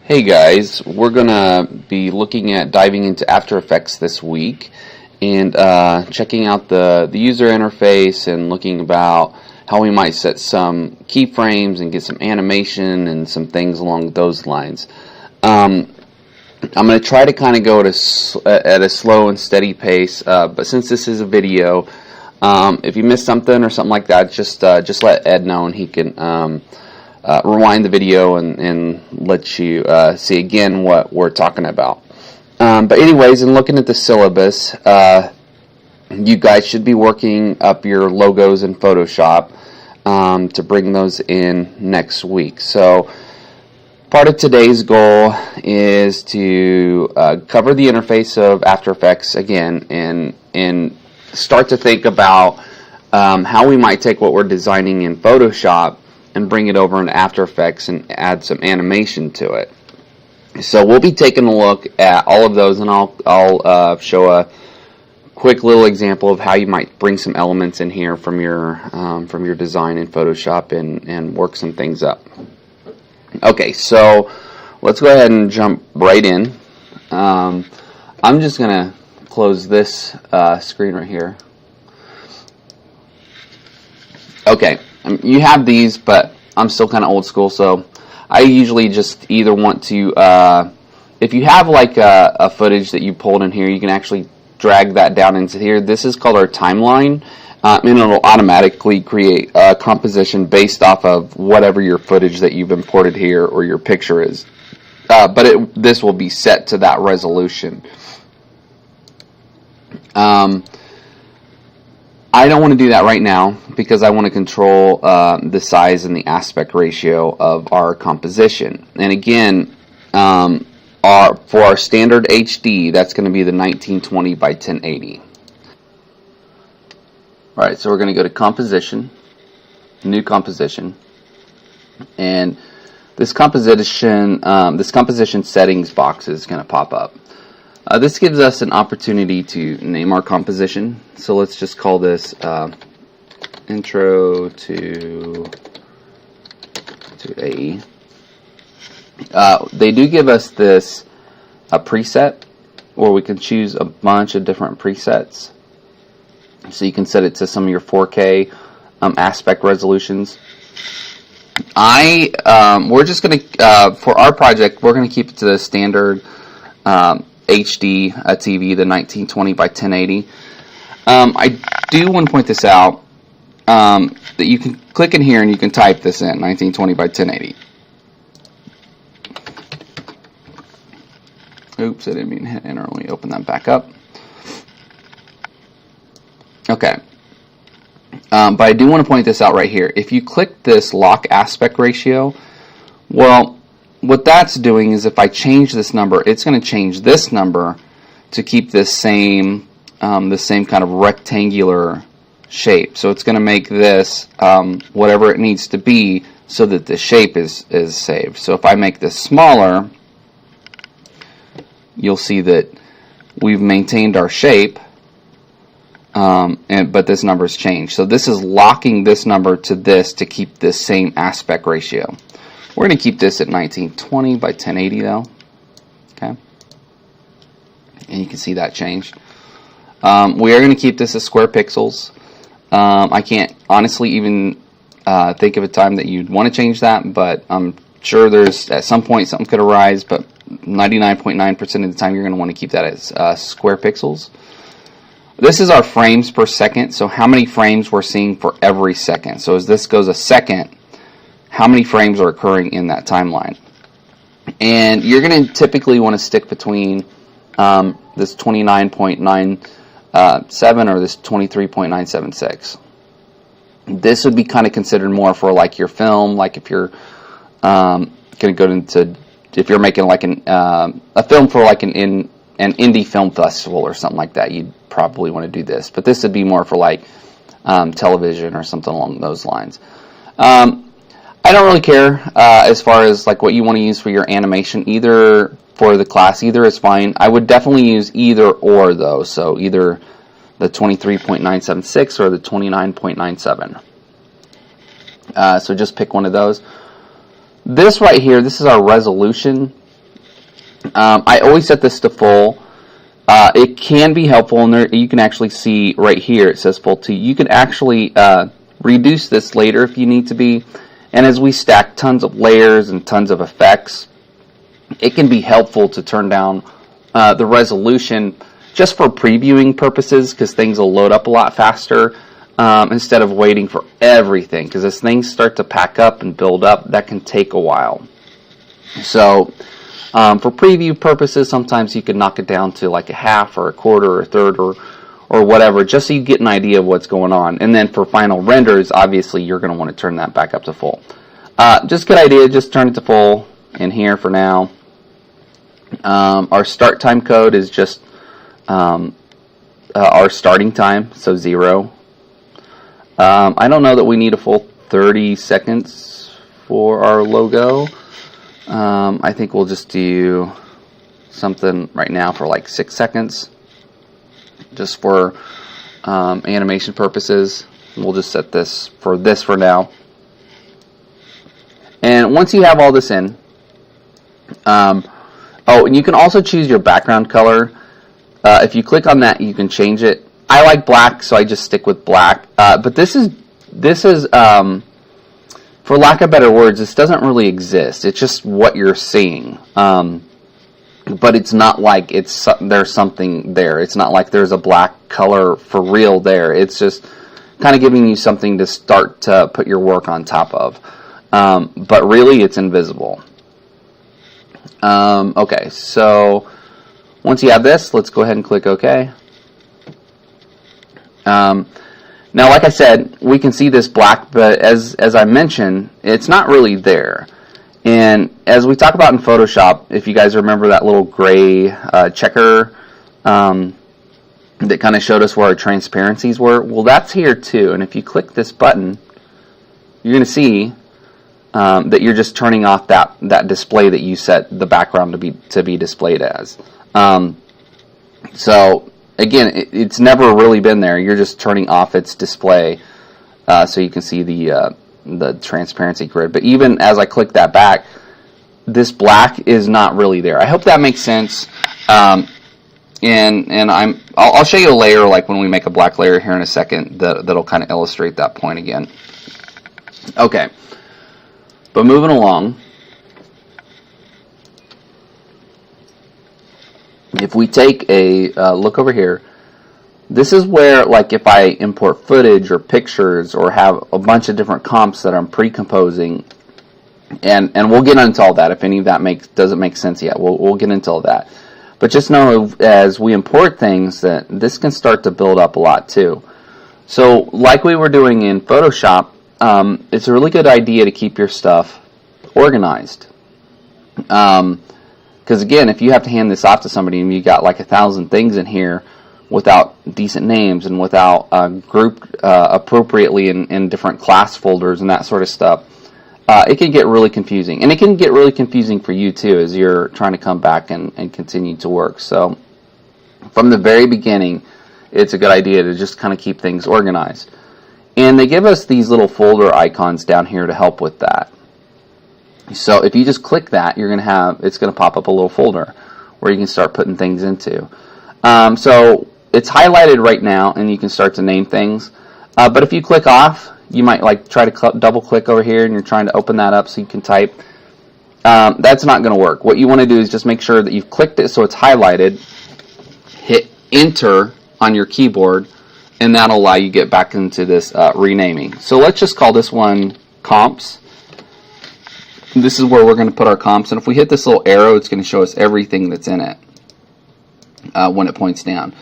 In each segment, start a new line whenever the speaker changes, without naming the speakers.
Hey guys, we're gonna be looking at diving into After Effects this week and checking out the user interface and looking about how we might set some keyframes and get some animation and some things along those lines. I'm going to try to kind of go at a slow and steady pace, but since this is a video, if you missed something or something like that, just let Ed know and he can rewind the video and let you see again what we're talking about. But anyways, in looking at the syllabus, you guys should be working up your logos in Photoshop to bring those in next week. So part of today's goal is to cover the interface of After Effects again and start to think about how we might take what we're designing in Photoshop and bring it over into After Effects and add some animation to it. So we'll be taking a look at all of those, and I'll show a quick little example of how you might bring some elements in here from your design in Photoshop and work some things up. Okay, so let's go ahead and jump right in. I'm just gonna close this screen right here. Okay. You have these, but I'm still kind of old school, so I usually just either want to, if you have like a footage that you pulled in here, you can actually drag that down into here. This is called our timeline, and it'll automatically create a composition based off of whatever your footage that you've imported here or your picture is. But this will be set to that resolution. I don't want to do that right now because I want to control the size and the aspect ratio of our composition. And again, for our standard HD, that's going to be the 1920 by 1080. Alright, so we're going to go to Composition, New Composition, and this composition settings box is going to pop up. This gives us an opportunity to name our composition. So let's just call this Intro to AE. They do give us this preset, or we can choose a bunch of different presets. So you can set it to some of your 4K aspect resolutions. We're just going to, for our project, we're going to keep it to the standard HD TV, the 1920 by 1080. I do want to point this out, that you can click in here and you can type this in, 1920 by 1080. Oops, I didn't mean to hit enter. Let me open that back up. Okay. But I do want to point this out right here. If you click this lock aspect ratio, well, what that's doing is if I change this number, it's going to change this number to keep this same kind of rectangular shape. So it's going to make this whatever it needs to be so that the shape is saved. So if I make this smaller, you'll see that we've maintained our shape, but this number's changed. So this is locking this number to this to keep this same aspect ratio. We're going to keep this at 1920 by 1080 though. Okay. And you can see that changed. We are going to keep this as square pixels. I can't honestly even think of a time that you'd want to change that, but I'm sure there's at some point something could arise, but 99.9% of the time you're going to want to keep that as square pixels. This is our frames per second, so how many frames we're seeing for every second. So as this goes a second, how many frames are occurring in that timeline. And you're going to typically want to stick between this 29.97 or this 23.976. This would be kind of considered more for like your film, like if you're going to go into, if you're making like a film for like an indie film festival or something like that, you'd probably want to do this. But this would be more for like television or something along those lines. I don't really care as far as like what you want to use for your animation. Either for the class, either is fine. I would definitely use either or though. So either the 23.976 or the 29.97. So just pick one of those. This right here, this is our resolution. I always set this to full. It can be helpful, and there you can actually see right here it says full 2. You can actually reduce this later if you need to be. And as we stack tons of layers and tons of effects, it can be helpful to turn down the resolution just for previewing purposes, because things will load up a lot faster instead of waiting for everything. Because as things start to pack up and build up, that can take a while. So for preview purposes, sometimes you can knock it down to like a half or a quarter or a third or whatever, just so you get an idea of what's going on. And then for final renders, obviously you're going to want to turn that back up to full. Just a good idea, just turn it to full in here for now. Our start time code is just our starting time, so 0. I don't know that we need a full 30 seconds for our logo. I think we'll just do something right now for like 6 seconds, just for animation purposes. We'll just set this for now. And once you have all this in, oh, and you can also choose your background color. If you click on that, you can change it. I like black, so I just stick with black. But this is for lack of better words, this doesn't really exist. It's just what you're seeing. But it's not like there's something there. It's not like there's a black color for real there. It's just kind of giving you something to start to put your work on top of. But really, it's invisible. Okay, so once you have this, let's go ahead and click OK. Now, like I said, we can see this black, but as I mentioned, it's not really there. And as we talk about in Photoshop, if you guys remember that little gray checker that kind of showed us where our transparencies were, well, that's here too. And if you click this button, you're going to see that you're just turning off that display that you set the background to be displayed as. So again, it's never really been there. You're just turning off its display so you can see the transparency grid. But even as I click that back, this black is not really there. I hope that makes sense. And I'll show you a layer, like when we make a black layer here in a second, that'll kind of illustrate that point again. Okay, but moving along. If we take a look over here, this is where, like, if I import footage or pictures or have a bunch of different comps that I'm pre-composing, and we'll get into all that. If any of that doesn't make sense yet, we'll get into all that. But just know, as we import things, that this can start to build up a lot too. So like we were doing in Photoshop, it's a really good idea to keep your stuff organized. Because again, if you have to hand this off to somebody and you got like 1,000 things in here without decent names and without grouped appropriately in different class folders and that sort of stuff, it can get really confusing. And it can get really confusing for you too as you're trying to come back and continue to work. So from the very beginning, it's a good idea to just kind of keep things organized. And they give us these little folder icons down here to help with that. So if you just click that, it's going to pop up a little folder where you can start putting things into. So it's highlighted right now, and you can start to name things. But if you click off, you might like try to double click over here, and you're trying to open that up so you can type. That's not going to work. What you want to do is just make sure that you've clicked it so it's highlighted. Hit Enter on your keyboard, and that'll allow you to get back into this renaming. So let's just call this one Comps. This is where we're going to put our comps, and if we hit this little arrow, it's going to show us everything that's in it when it points down.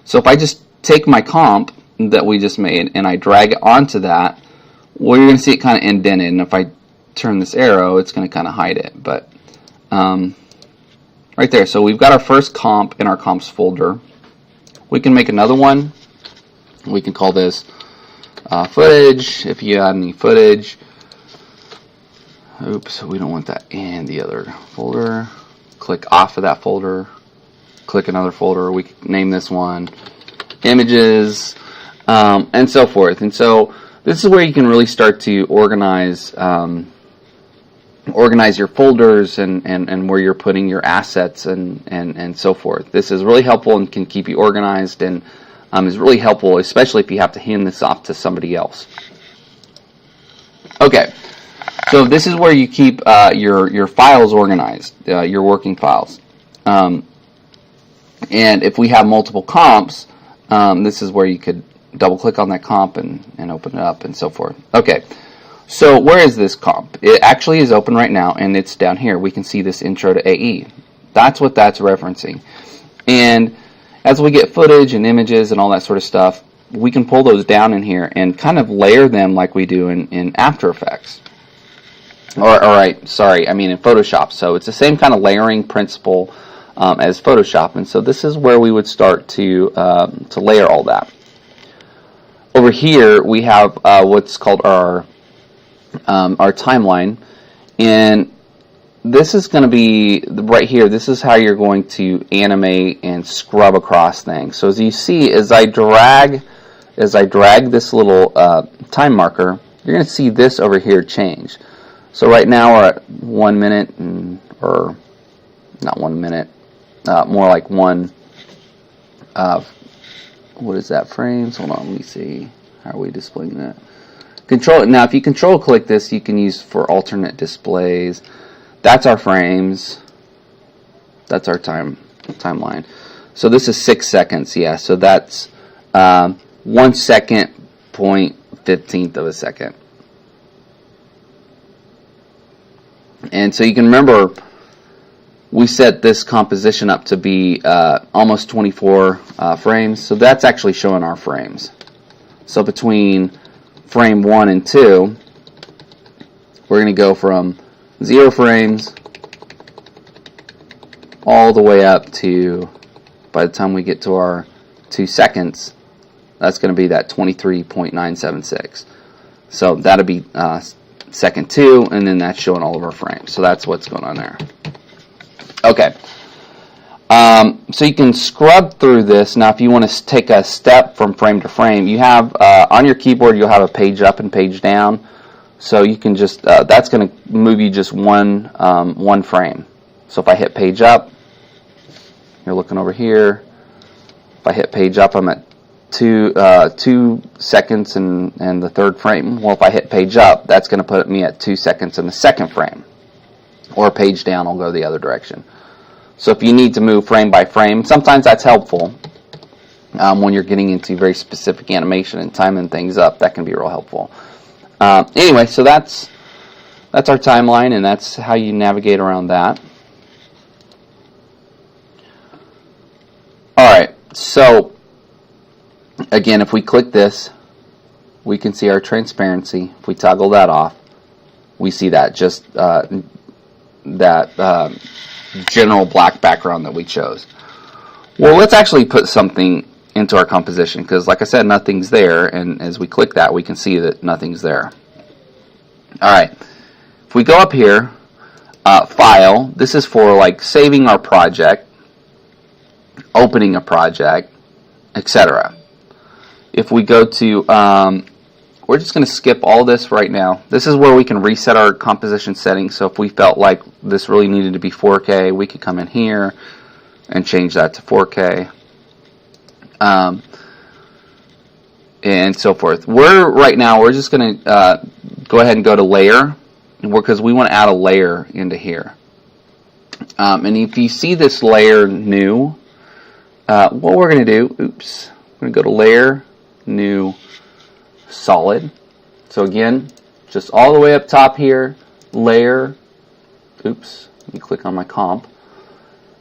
So if I just take my comp that we just made and I drag it onto that, well, you're going to see it kind of indented, and if I turn this arrow, it's going to kind of hide it. But right there, so we've got our first comp in our comps folder. We can make another one. We can call this footage, if you had any footage. Oops, we don't want that in the other folder. Click off of that folder. Click another folder. We can name this one Images, and so forth. And so this is where you can really start to organize organize your folders and where you're putting your assets and so forth. This is really helpful and can keep you organized, and is really helpful, especially if you have to hand this off to somebody else. Okay, so this is where you keep your files organized, your working files. And if we have multiple comps, this is where you could double click on that comp and open it up and so forth. Okay. So where is this comp? It actually is open right now, and it's down here. We can see this intro to AE. That's what that's referencing. And as we get footage and images and all that sort of stuff, we can pull those down in here and kind of layer them like we do in After Effects. In Photoshop. So it's the same kind of layering principle as Photoshop. And so this is where we would start to layer all that. Over here we have what's called our timeline, and this is going to be right here. This is how you're going to animate and scrub across things. So as you see, as I drag this little time marker, you're going to see this over here change. So right now we're at 1 minute, or not 1 minute, more like one. What is that, frames? Hold on, let me see. How are we displaying that? Control. Now, if you control click this, you can use for alternate displays. That's our frames. That's our timeline. So this is 6 seconds. Yeah. So that's 1 second, 0.15 of a second. And so you can remember we set this composition up to be almost 24 frames. So that's actually showing our frames. So between frame 1 and 2, we're going to go from 0 frames all the way up to, by the time we get to our 2 seconds, that's going to be that 23.976. So that'll be second 2, and then that's showing all of our frames. So that's what's going on there. Okay. So you can scrub through this. Now if you want to take a step from frame to frame, you have on your keyboard you'll have a page up and page down. So you can just that's going to move you just one frame. So if I hit page up, you're looking over here. If I hit page up, I'm at 2 seconds and the 3rd frame. Well, if I hit page up, that's going to put me at 2 seconds in the 2nd frame. Or page down, I'll go the other direction. So if you need to move frame by frame, sometimes that's helpful. When you're getting into very specific animation and timing things up, that can be real helpful. Anyway, so that's our timeline, and that's how you navigate around that. Alright, so again, if we click this, we can see our transparency. If we toggle that off, we see that just general black background that we chose. Well, let's actually put something into our composition, because like I said, nothing's there, and as we click that, we can see that nothing's there. Alright, if we go up here, File, this is for like saving our project, opening a project, etc. If we go to, we're just going to skip all this right now. This is where we can reset our composition settings. So if we felt like this really needed to be 4K, we could come in here and change that to 4K. And so forth. Right now, we're just going to go ahead and go to Layer, because we want to add a layer into here. And if you see this layer new, what we're going to do, we're going to go to Layer, New, Solid. So again, just all the way up top here, Layer, let me click on my comp.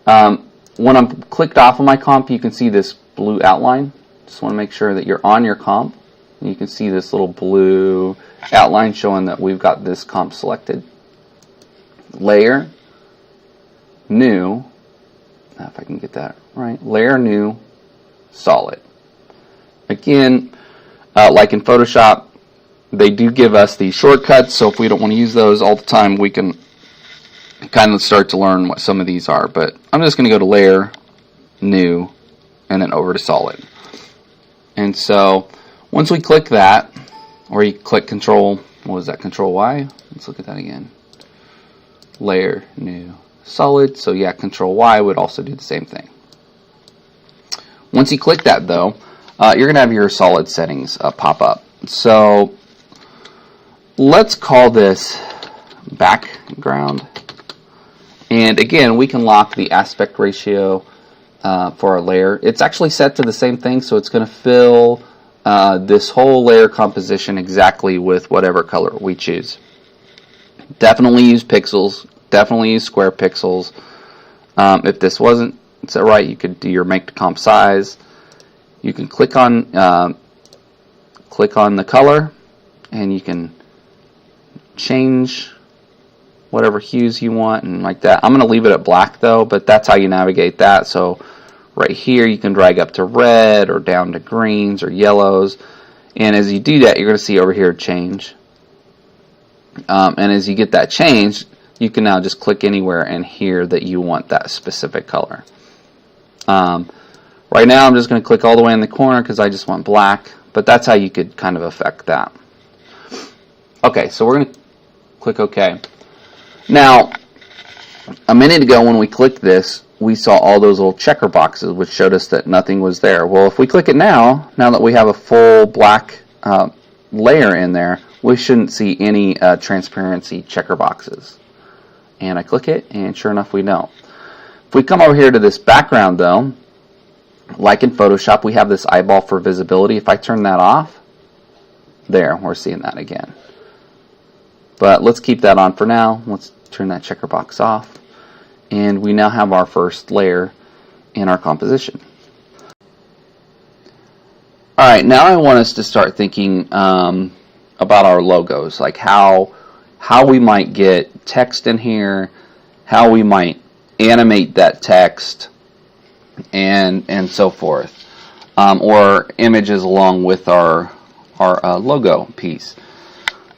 When I'm clicked off of my comp, you can see this blue outline. Just want to make sure that you're on your comp. You can see this little blue outline showing that we've got this comp selected. Layer, New, if I can get that right, Layer, New, Solid. Again, like in Photoshop, they do give us these shortcuts, so if we don't want to use those all the time, we can kind of start to learn what some of these are. But I'm just going to go to Layer, New, and then over to Solid. And so once we click that, or you click Control, what was that, Control Y? Let's look at that again. layer, new, solid. So yeah, Control Y would also do the same thing. Once you click that though, you're going to have your solid settings pop up. So let's call this background. And again, we can lock the aspect ratio for our layer. It's actually set to the same thing, so it's going to fill this whole layer composition exactly with whatever color we choose. Definitely use pixels, definitely use square pixels. If this wasn't set right, you could do your make to comp size. You can click on the color, and you can change whatever hues you want and like that. I'm going to leave it at black though, but that's how you navigate that. So right here you can drag up to red or down to greens or yellows, and as you do that you're going to see over here change. And as you get that change, you can now just click anywhere and here that you want that specific color. Right now I'm just going to click all the way in the corner because I just want black, but that's how you could kind of affect that. Okay, so we're going to click OK. Now, a minute ago when we clicked this, we saw all those little checker boxes which showed us that nothing was there. Well, if we click it now that we have a full black layer in there, we shouldn't see any transparency checker boxes. And I click it, and sure enough we don't. If we come over here to this background though, like in Photoshop, we have this eyeball for visibility. If I turn that off, there, we're seeing that again. But let's keep that on for now. Let's turn that checker box off. And we now have our first layer in our composition. Alright, now I want us to start thinking about our logos, like how we might get text in here, how we might animate that text, and so forth, or images along with our logo piece.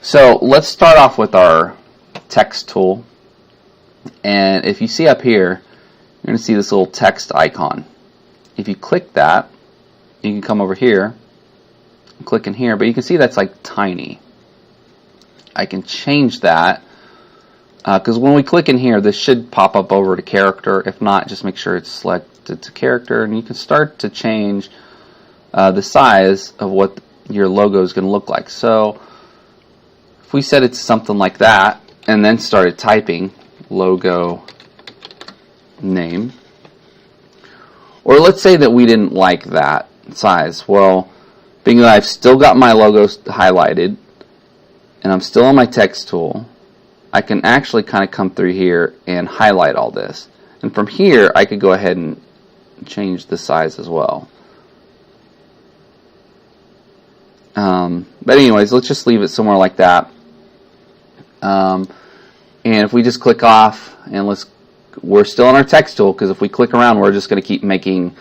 So let's start off with our text tool, and if you see up here, you're going to see this little text icon. If you click that, you can come over here and click in here, but you can see that's like tiny. I can change that because when we click in here, this should pop up over to character. If not, just make sure it's selected to character, and you can start to change the size of what your logo is going to look like. So if we set it to something like that and then started typing logo name, or let's say that we didn't like that size. Well, being that I've still got my logos highlighted and I'm still on my text tool, I can actually kind of come through here and highlight all this. And from here I could go ahead and change the size as well. But anyways, let's just leave it somewhere like that. And if we just click off, and we're still on our text tool, because if we click around we're just going to keep making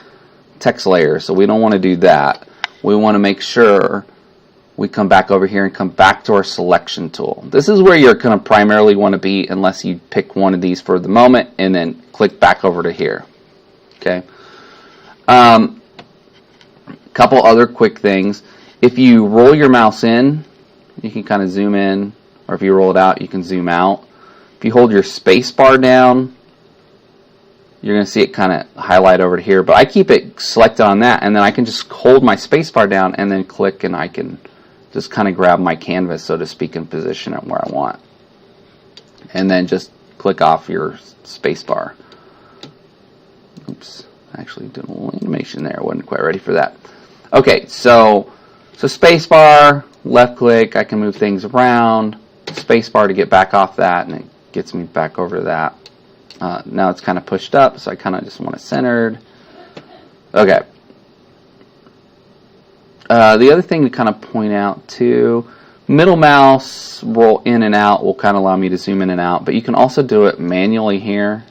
text layers, so we don't want to do that. We want to make sure we come back over here and come back to our selection tool. This is where you're going to primarily want to be unless you pick one of these for the moment and then click back over to here. Okay. Couple other quick things. If you roll your mouse in, you can kind of zoom in, or if you roll it out, you can zoom out. If you hold your space bar down, you're going to see it kind of highlight over to here, but I keep it selected on that, and then I can just hold my space bar down and then click, and I can just kind of grab my canvas, so to speak, and position it where I want. And then just click off your space bar. Oops, I actually did a little animation there. I wasn't quite ready for that. Okay, so space bar, left click, I can move things around, space bar to get back off that, and it gets me back over to that. Now it's kind of pushed up, so I kind of just want it centered. Okay. The other thing to kind of point out too, middle mouse roll in and out will kind of allow me to zoom in and out, but you can also do it manually here.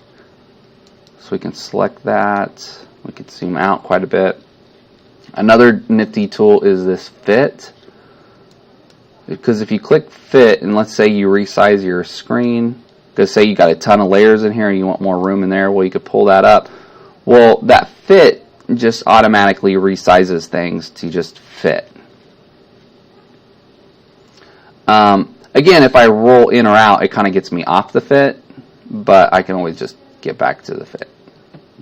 So we can select that. We can zoom out quite a bit. Another nifty tool is this fit. Because if you click fit, and let's say you resize your screen, because say you got a ton of layers in here and you want more room in there, well, you could pull that up. Well, that fit just automatically resizes things to just fit. Again, if I roll in or out, it kind of gets me off the fit. but I can always just get back to the fit.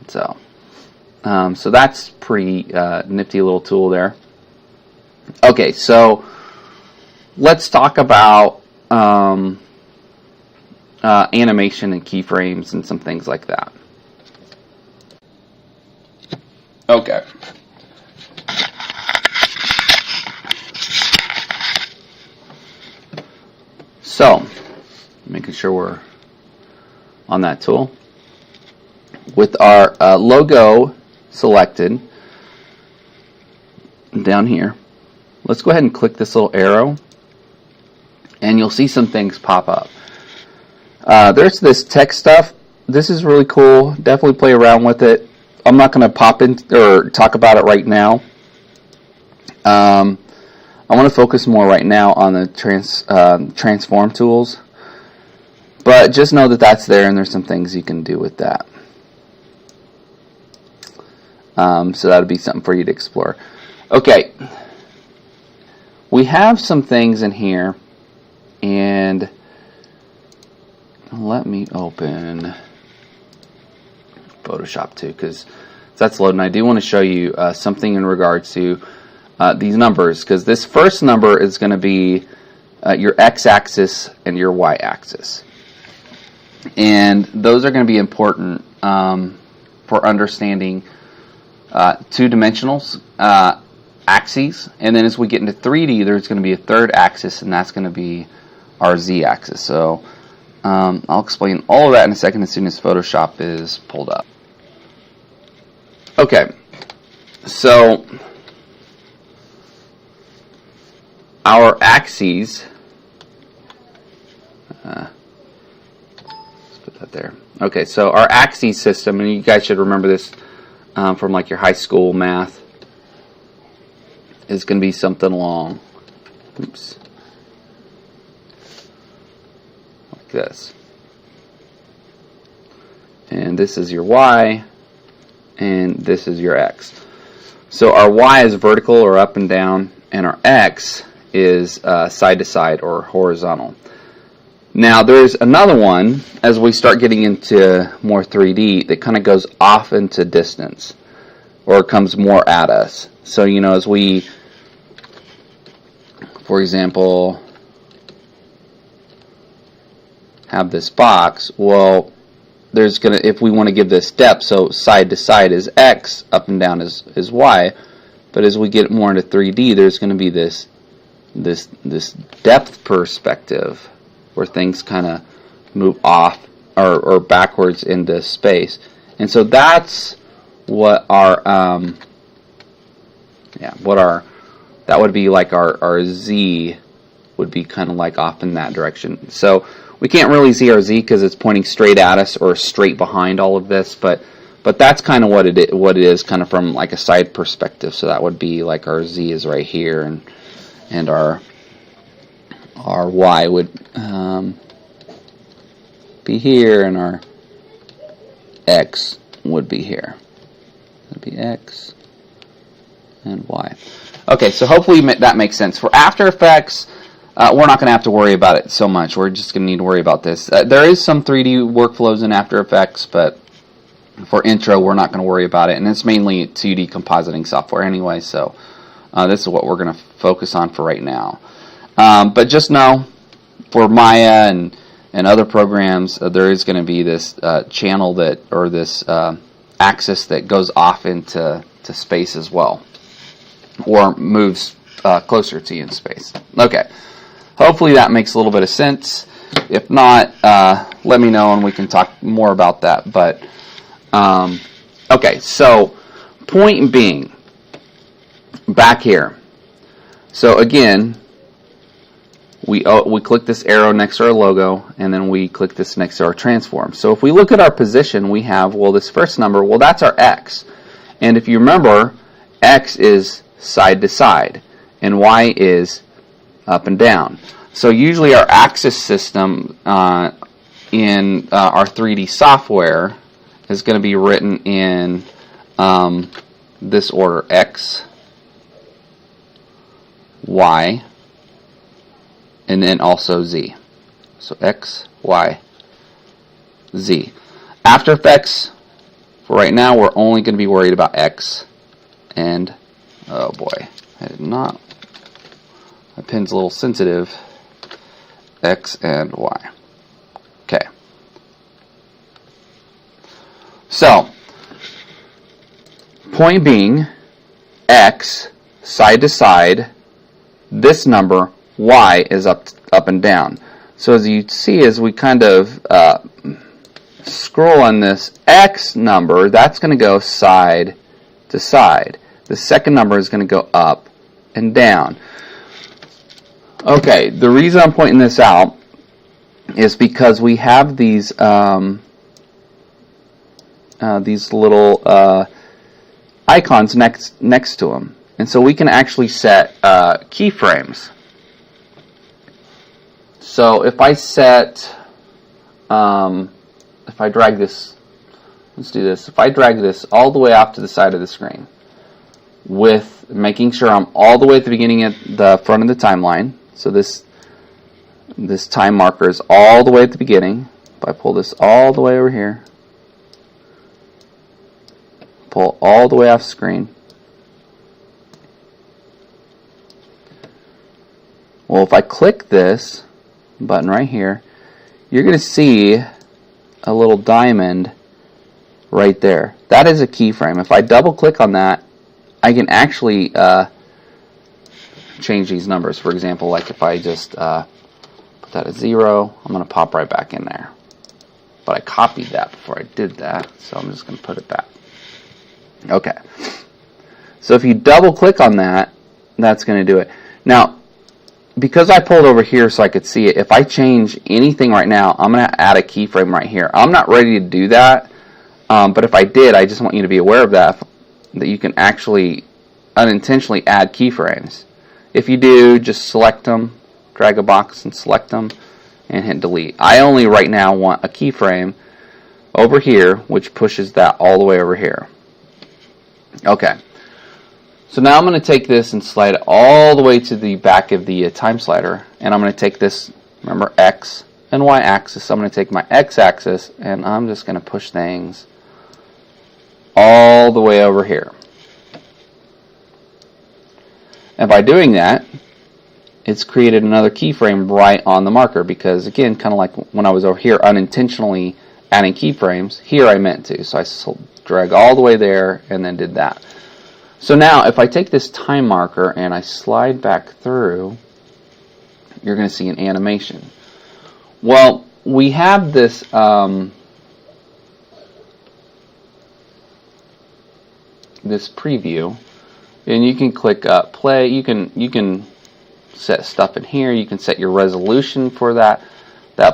So, so that's pretty nifty little tool there. Okay, so let's talk about animation and keyframes and some things like that. Okay. So, making sure we're on that tool. With our logo selected down here, let's go ahead and click this little arrow, and you'll see some things pop up. There's this text stuff. This is really cool. Definitely play around with it. I'm not going to pop in or talk about it right now. I want to focus more right now on the transform tools, but just know that that's there, and there's some things you can do with that. So that would be something for you to explore. Okay, we have some things in here, and let me open Photoshop too, because that's loading. I do want to show you something in regards to these numbers, because this first number is going to be your x-axis and your y-axis, and those are going to be important for understanding two-dimensional axes. And then as we get into 3D, there's going to be a third axis, and that's going to be our z-axis. So I'll explain all of that in a second as soon as Photoshop is pulled up. Okay, so our axes, let's put that there. Okay, so our axes system, and you guys should remember this from like your high school math, is going to be something along, oops, like this. And this is your y, and this is your x. So our y is vertical or up and down, and our x is side to side or horizontal. Now there's another one as we start getting into more 3D that kind of goes off into distance, or comes more at us. So you know, as we, for example, have this box, well, there's gonna, if we want to give this depth, so side to side is x, up and down is y, but as we get more into 3D, there's going to be this depth perspective where things kind of move off or backwards into space. And so that's what our that would be like our z would be kind of like off in that direction. So we can't really see our z because it's pointing straight at us or straight behind all of this, but that's kind of what it is kind of from like a side perspective. So that would be like our z is right here, and our y would be here, and our x would be here. That'd be x and y. Okay, so hopefully that makes sense. For After Effects, we're not going to have to worry about it so much. We're just going to need to worry about this. There is some 3D workflows in After Effects, but for intro, we're not going to worry about it. And it's mainly 2D compositing software anyway, so this is what we're going to focus on for right now. But just know, for Maya and other programs, there is going to be this channel that, or this axis that goes off into space as well, or moves closer to you in space. Okay, hopefully that makes a little bit of sense. If not, let me know and we can talk more about that. But okay, so point being, back here. So again, we click this arrow next to our logo, and then we click this next to our transform. So if we look at our position, we have, well, this first number, well, that's our x. And if you remember, x is side to side, and y is up and down. So usually our axis system in our 3D software is going to be written in this order: x, y, and then also z. So x, y, Z. After Effects, for right now, we're only going to be worried about X and, oh boy, I did not, my pen's a little sensitive, X and Y. Okay. So, point being, X, side to side, this number, Y, is up and down. So as you see, as we kind of scroll on this X number, that's going to go side to side. The second number is going to go up and down. Okay, the reason I'm pointing this out is because we have these little icons next to them, and so we can actually set keyframes. So if I set, if I drag this, let's do this. If I drag this all the way off to the side of the screen, with making sure I'm all the way at the beginning at the front of the timeline. So this time marker is all the way at the beginning. If I pull this all the way over here, pull all the way off screen. Well, if I click this button right here, you're going to see a little diamond right there. That is a keyframe. If I double click on that, I can actually change these numbers. For example, like if I just put that at 0, I'm going to pop right back in there. But I copied that before I did that, so I'm just going to put it back. Okay. So if you double click on that, that's going to do it. Now, because I pulled over here so I could see it, if I change anything right now, I'm going to add a keyframe right here. I'm not ready to do that, but if I did, I just want you to be aware of that you can actually unintentionally add keyframes. If you do, just select them, drag a box and select them, and hit delete. I only right now want a keyframe over here, which pushes that all the way over here. Okay. So now I'm going to take this and slide it all the way to the back of the time slider, and I'm going to take this, remember, X and Y axis. I'm going to take my X axis and I'm just going to push things all the way over here. And by doing that, it's created another keyframe right on the marker, because again, kind of like when I was over here unintentionally adding keyframes, here I meant to. So I drag all the way there and then did that. So now if I take this time marker and I slide back through, you're going to see an animation. Well, we have this this preview, and you can click play. You can set stuff in here. You can set your resolution for that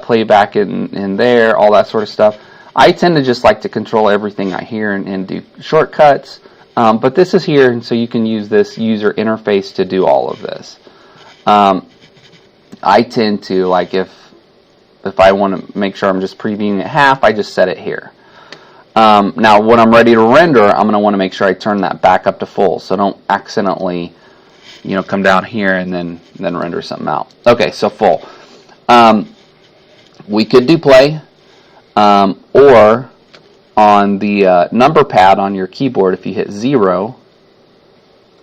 playback in there, all that sort of stuff. I tend to just like to control everything I hear and do shortcuts, but this is here, and so you can use this user interface to do all of this. I tend to, like, if I want to make sure I'm just previewing at half, I just set it here. Now when I'm ready to render, I'm going to want to make sure I turn that back up to full, so don't accidentally, come down here and then render something out. Okay, so full. We could do play, or on the number pad on your keyboard, if you hit 0,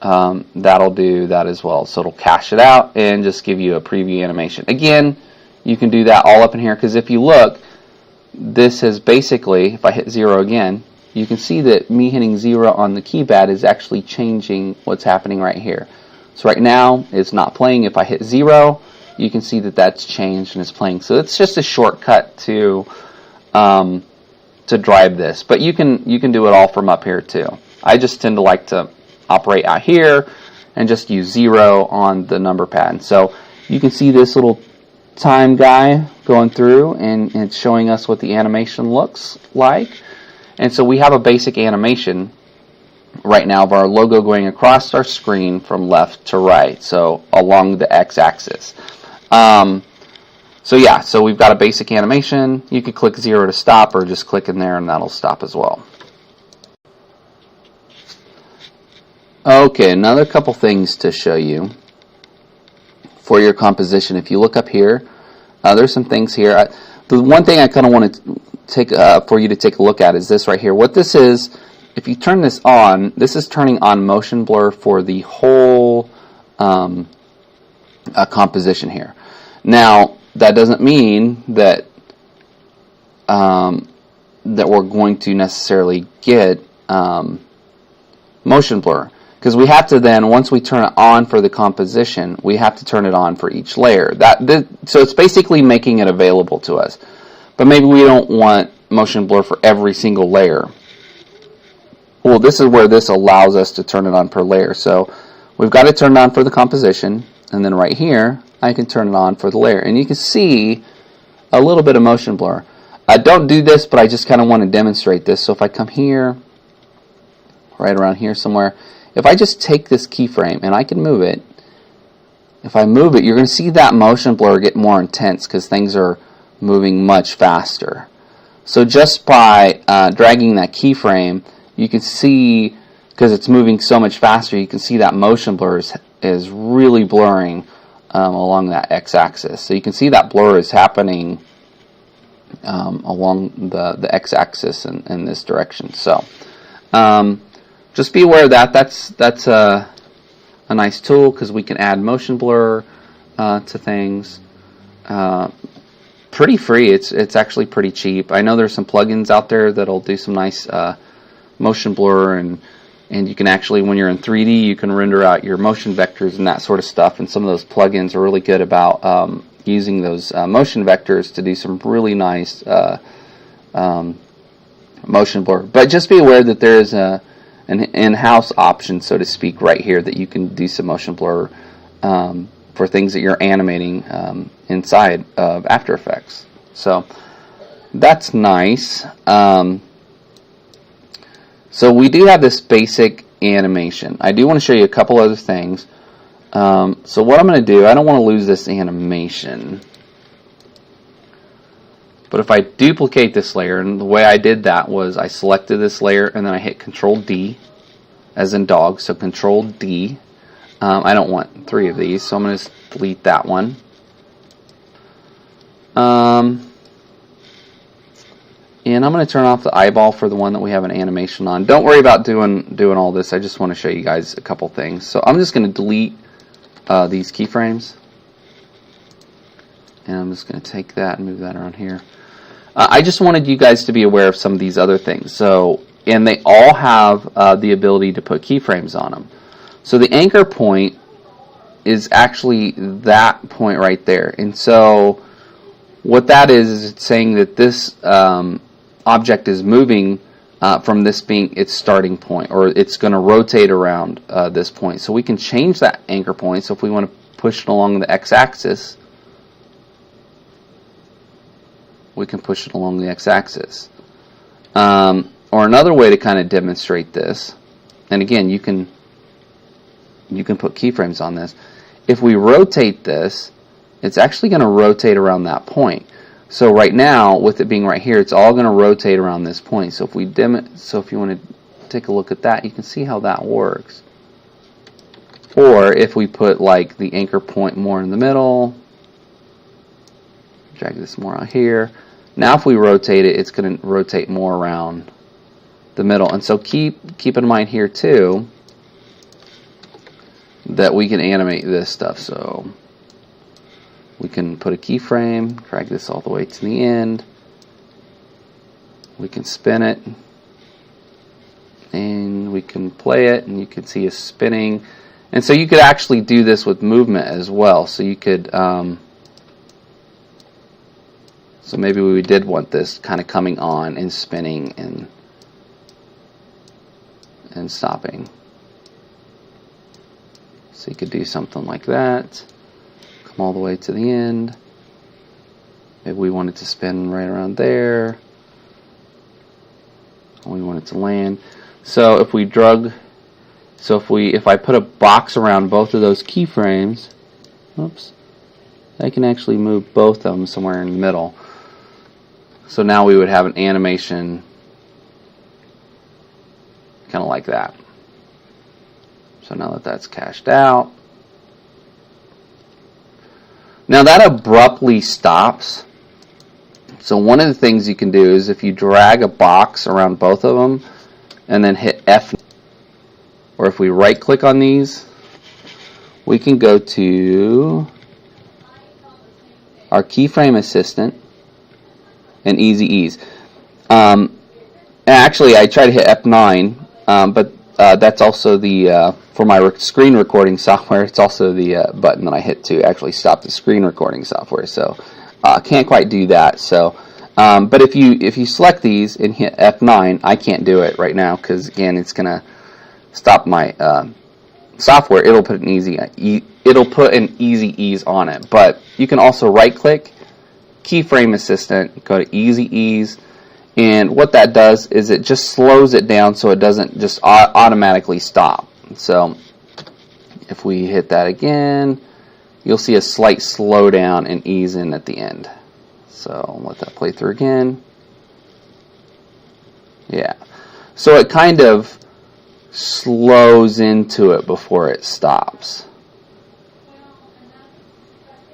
that'll do that as well. So it'll cache it out and just give you a preview animation. Again, you can do that all up in here, because if you look, this has basically, if I hit 0 again, you can see that me hitting 0 on the keypad is actually changing what's happening right here. So right now it's not playing. If I hit 0, you can see that that's changed and it's playing. So it's just a shortcut to drive this, but you can do it all from up here too. I just tend to like to operate out here and just use 0 on the number pad. So you can see this little time guy going through, and it's showing us what the animation looks like. And so we have a basic animation right now of our logo going across our screen from left to right, so along the x-axis. So yeah, so we've got a basic animation. You could click 0 to stop, or just click in there and that'll stop as well. Okay, another couple things to show you for your composition. If you look up here, there's some things here. the one thing I kind of want to take for you to take a look at is this right here. What this is, if you turn this on, this is turning on motion blur for the whole composition here. Now, that doesn't mean that that we're going to necessarily get motion blur, because we have to then, once we turn it on for the composition, we have to turn it on for each layer. So it's basically making it available to us. But maybe we don't want motion blur for every single layer. Well, this is where this allows us to turn it on per layer. So we've got to turn it on for the composition, and then right here, I can turn it on for the layer. And you can see a little bit of motion blur. I don't do this, but I just kind of want to demonstrate this. So if I come here, right around here somewhere, if I just take this keyframe and I can move it, if I move it, you're going to see that motion blur get more intense because things are moving much faster. So just by dragging that keyframe, you can see, because it's moving so much faster, you can see that motion blur is really blurring along that x-axis. So you can see that blur is happening along the x-axis in this direction. So just be aware of that. That's a nice tool because we can add motion blur to things. Pretty free. It's actually pretty cheap. I know there's some plugins out there that'll do some nice motion blur, and you can actually, when you're in 3D, you can render out your motion vectors and that sort of stuff. And some of those plugins are really good about using those motion vectors to do some really nice motion blur. But just be aware that there is an in-house option, so to speak, right here that you can do some motion blur for things that you're animating inside of After Effects. So that's nice. So we do have this basic animation. I do want to show you a couple other things. So what I'm going to do, I don't want to lose this animation. But if I duplicate this layer, and the way I did that was I selected this layer and then I hit Control D, as in dog, so Control D. I don't want 3 of these, so I'm going to delete that one. And I'm going to turn off the eyeball for the one that we have an animation on. Don't worry about doing all this. I just want to show you guys a couple things. So I'm just going to delete these keyframes. And I'm just going to take that and move that around here. I just wanted you guys to be aware of some of these other things. So, and they all have the ability to put keyframes on them. So the anchor point is actually that point right there. And so what that is it's saying that this object is moving from this being its starting point, or it's going to rotate around this point. So we can change that anchor point. So if we want to push it along the x-axis, we can push it along the x-axis. Or another way to kind of demonstrate this, and again, you can put keyframes on this. If we rotate this, it's actually going to rotate around that point. So right now, with it being right here, it's all going to rotate around this point. So if we dim it, so if you want to take a look at that, you can see how that works. Or if we put like the anchor point more in the middle, drag this more out here. Now if we rotate it, it's going to rotate more around the middle. And so keep in mind here too that we can animate this stuff. So we can put a keyframe, drag this all the way to the end. We can spin it, and we can play it, and you can see it spinning. And so you could actually do this with movement as well. So you could, so maybe we did want this kind of coming on and spinning and stopping. So you could do something like that. Come all the way to the end. Maybe we want it to spin right around there. We want it to land. So if we drug, if I put a box around both of those keyframes, oops, I can actually move both of them somewhere in the middle. So now we would have an animation kind of like that. So now that that's cached out, now that abruptly stops So one of the things you can do is if you drag a box around both of them and then hit F, or if we right click on these, we can go to our keyframe assistant and easy ease. Actually, I tried to hit F9, but that's also the for my screen recording software. It's also the button that I hit to actually stop the screen recording software. So can't quite do that. So, but if you select these and hit F9, I can't do it right now because again, it's gonna stop my software. It'll put an easy ease on it. But you can also right click, keyframe assistant, go to easy ease. And what that does is it just slows it down so it doesn't just automatically stop. So if we hit that again, you'll see a slight slowdown and ease in at the end. So let that play through again. Yeah. So it kind of slows into it before it stops.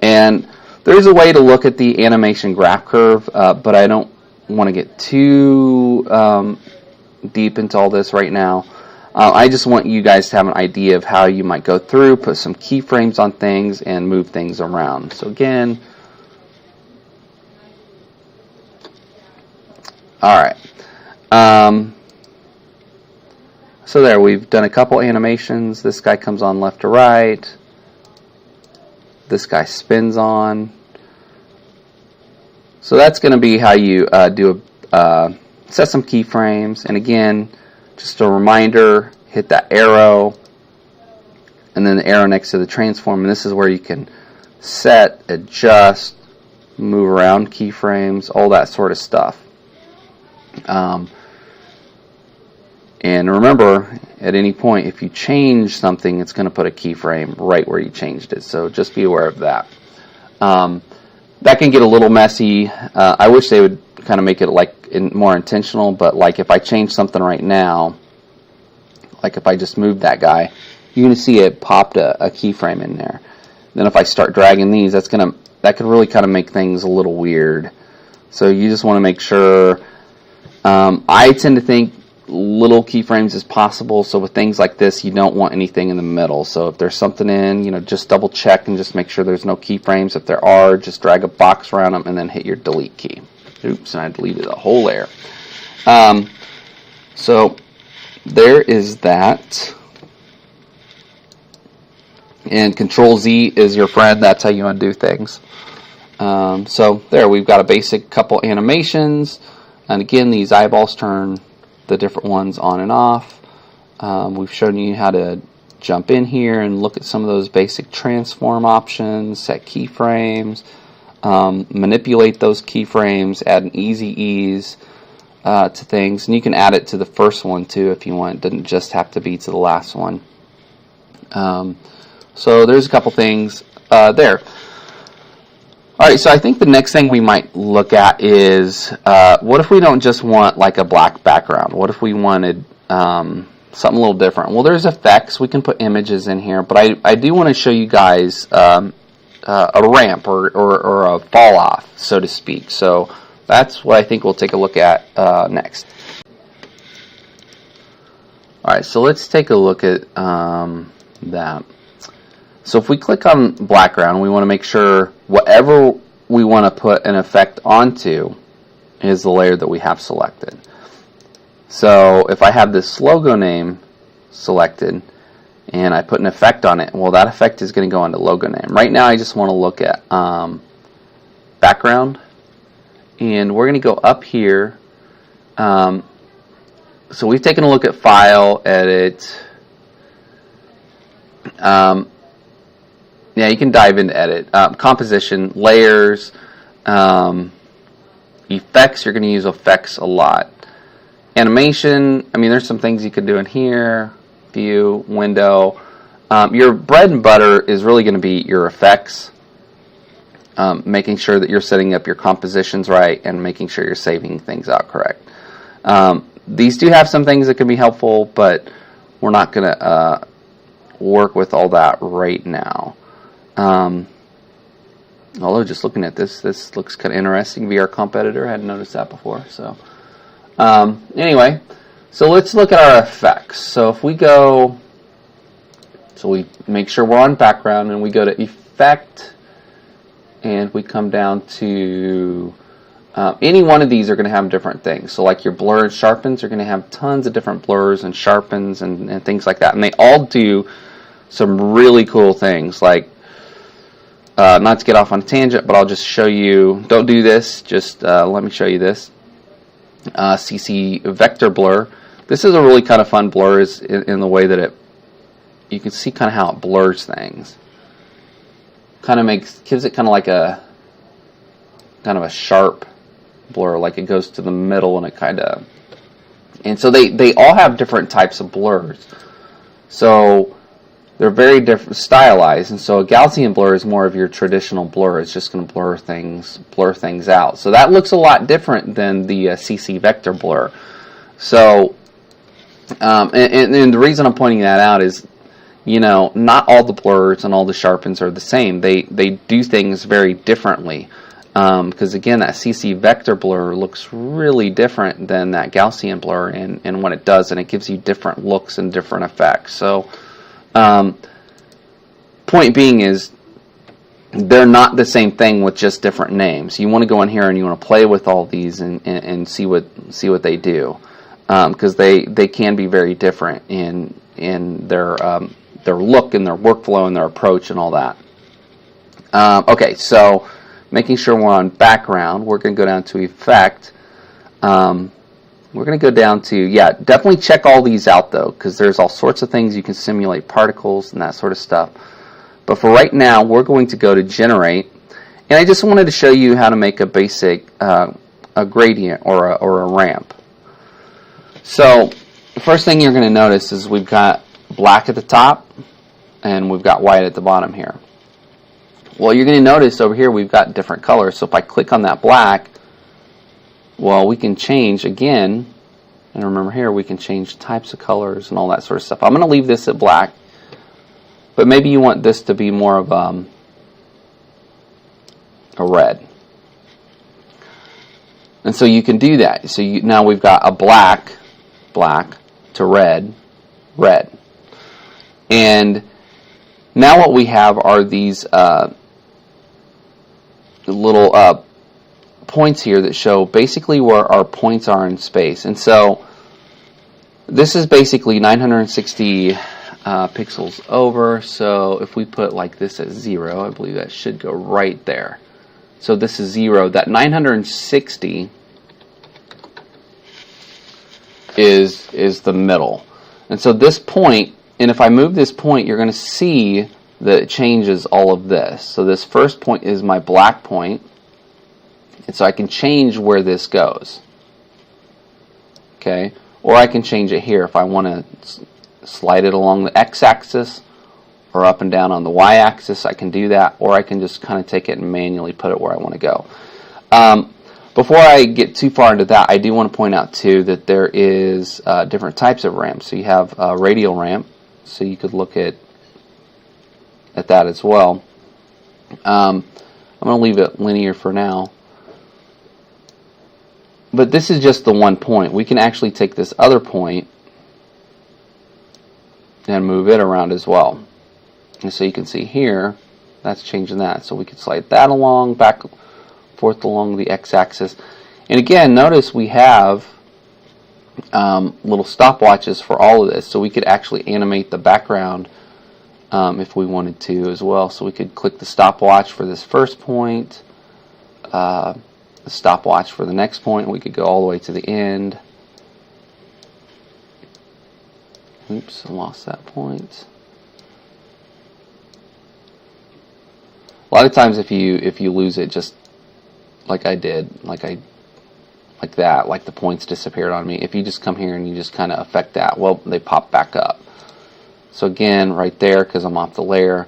And there's a way to look at the animation graph curve, but I don't want to get too deep into all this right now. I just want you guys to have an idea of how you might go through, put some keyframes on things, and move things around. So again, alright. So there, we've done a couple animations. This guy comes on left to right. This guy spins on. So that's going to be how you set some keyframes. And again, just a reminder, hit that arrow and then the arrow next to the transform. And this is where you can set, adjust, move around keyframes, all that sort of stuff. And remember, at any point, if you change something, it's going to put a keyframe right where you changed it. So just be aware of that. That can get a little messy. I wish they would kind of make it like more intentional, but like if I change something right now, like if I just moved that guy, you're going to see it popped a keyframe in there. Then if I start dragging these, that could really kind of make things a little weird. So you just want to make sure. I tend to think little keyframes as possible, so with things like this you don't want anything in the middle. So if there's something in, just double check and just make sure there's no keyframes. If there are, just drag a box around them and then hit your delete key. Oops, and I deleted the whole layer. So there is that, and Control Z is your friend. That's how you undo things. So there, we've got a basic couple animations, and again, these eyeballs turn the different ones on and off. We've shown you how to jump in here and look at some of those basic transform options, set keyframes, manipulate those keyframes, add an easy ease to things. And you can add it to the first one too if you want. It doesn't just have to be to the last one. So there's a couple things there. Alright, so I think the next thing we might look at is what if we don't just want like a black background? What if we wanted something a little different? Well, there's effects. We can put images in here, but I do want to show you guys a ramp or a fall off, so to speak. So that's what I think we'll take a look at next. Alright, so let's take a look at that. So if we click on background, we want to make sure whatever we want to put an effect onto is the layer that we have selected. So if I have this logo name selected and I put an effect on it, well, that effect is going to go onto logo name. Right now I just want to look at background, and we're going to go up here. So we've taken a look at file, edit. Yeah, you can dive into edit. Composition, layers, effects. You're going to use effects a lot. Animation, I mean, there's some things you can do in here. View, window. Your bread and butter is really going to be your effects. Making sure that you're setting up your compositions right and making sure you're saving things out correct. These do have some things that can be helpful, but we're not going to work with all that right now. Although just looking at this looks kind of interesting. VR Comp Editor, I hadn't noticed that before. So anyway, so let's look at our effects. So if we go, so we make sure we're on background, and we go to Effect, and we come down to any one of these are going to have different things. So like your blur and sharpens are going to have tons of different blurs and sharpens and things like that. And they all do some really cool things. Like, not to get off on a tangent, but I'll just show you. Don't do this. Just let me show you this. CC Vector Blur. This is a really kind of fun blur in the way that you can see kind of how it blurs things. Kind of gives it kind of like a sharp blur, like it goes to the middle, and so they all have different types of blurs. So they're very different, stylized, and so a Gaussian blur is more of your traditional blur. It's just going to blur things out. So that looks a lot different than the CC Vector Blur. So, and the reason I'm pointing that out is, not all the blurs and all the sharpens are the same. They do things very differently. Because again, that CC Vector Blur looks really different than that Gaussian blur and what it does, and it gives you different looks and different effects. So, point being is, they're not the same thing with just different names. You want to go in here and you want to play with all these and see what they do, because they can be very different in their look and their workflow and their approach and all that. Okay, so making sure we're on background, we're going to go down to Effect. We're going to go down to, definitely check all these out though, because there's all sorts of things you can simulate, particles and that sort of stuff. But for right now, we're going to go to Generate, and I just wanted to show you how to make a basic a gradient or a ramp. So the first thing you're going to notice is we've got black at the top and we've got white at the bottom here. Well, you're going to notice over here we've got different colors. So if I click on that black, well, we can change again, and remember here we can change types of colors and all that sort of stuff. I'm going to leave this at black, but maybe you want this to be more of a red. And so you can do that. So now we've got a black to red. And now what we have are these little points here that show basically where our points are in space. And so this is basically 960 pixels over. So if we put like this at 0, I believe that should go right there. So this is 0. That 960 is the middle. And so this point, and if I move this point, you're going to see that it changes all of this. So this first point is my black point, and so I can change where this goes. Okay, or I can change it here if I want to slide it along the x-axis or up and down on the y-axis. I can do that, or I can just kind of take it and manually put it where I want to go. Before I get too far into that, I do want to point out too that there is different types of ramps. So you have a radial ramp, so you could look at that as well. I'm going to leave it linear for now. But this is just the one point. We can actually take this other point and move it around as well. And so you can see here, that's changing that. So we could slide that along, back forth along the x-axis. And again, notice we have little stopwatches for all of this. So we could actually animate the background if we wanted to as well. So we could click the stopwatch for this first point, the stopwatch for the next point, and we could go all the way to the end. Oops, I lost that point. A lot of times if you lose it, just like I did, like that, like the points disappeared on me. If you just come here and you just kind of affect that, well, they pop back up. So again, right there, because I'm off the layer.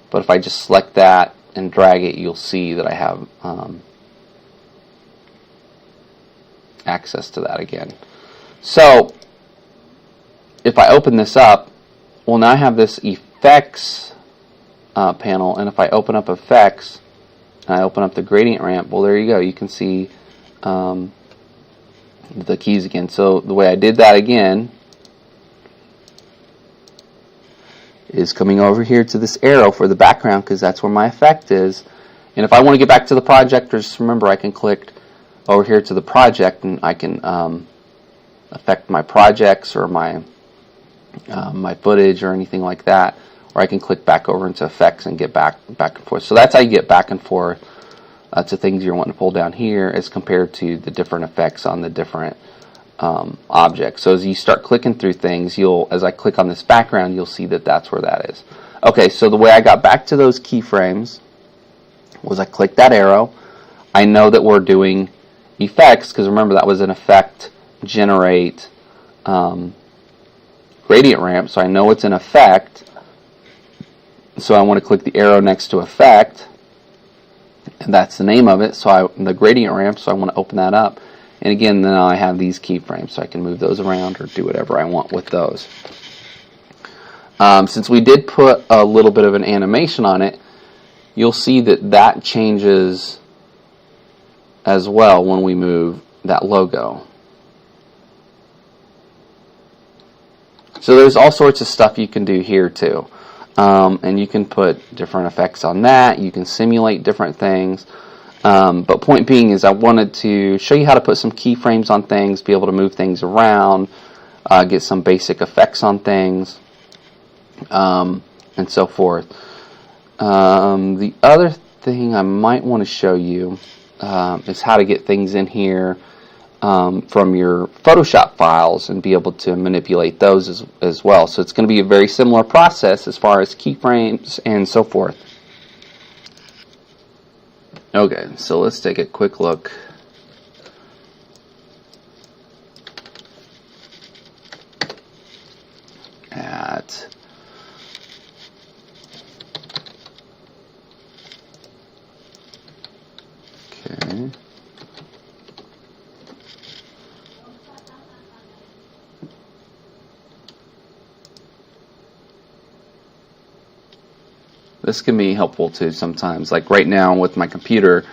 But if I just select that and drag it, you'll see that I have access to that again. So if I open this up, well, now I have this effects panel, and if I open up effects, and I open up the gradient ramp, well, there you go. You can see the keys again. So the way I did that again is coming over here to this arrow for the background, because that's where my effect is. And if I want to get back to the project, just remember I can click over here to the project, and I can affect my projects or my my footage or anything like that, or I can click back over into effects and get back and forth. So that's how you get back and forth to things you're wanting to pull down here as compared to the different effects on the different objects. So as you start clicking through things, as I click on this background, you'll see that that's where that is. Okay, so the way I got back to those keyframes was I click that arrow. I know that we're doing effects, because remember that was an effect generate gradient ramp, so I know it's an effect. So I want to click the arrow next to effect, and that's the name of it. So the gradient ramp, so I want to open that up. And again, now I have these keyframes, so I can move those around or do whatever I want with those. Since we did put a little bit of an animation on it, you'll see that that changes as well when we move that logo. So there's all sorts of stuff you can do here too. And you can put different effects on that. You can simulate different things. But point being is I wanted to show you how to put some keyframes on things, be able to move things around, get some basic effects on things, and so forth. The other thing I might want to show you is how to get things in here from your Photoshop files and be able to manipulate those as well. So it's going to be a very similar process as far as keyframes and so forth. Okay, so let's take a quick look at okay. This can be helpful too sometimes. Like right now with my computer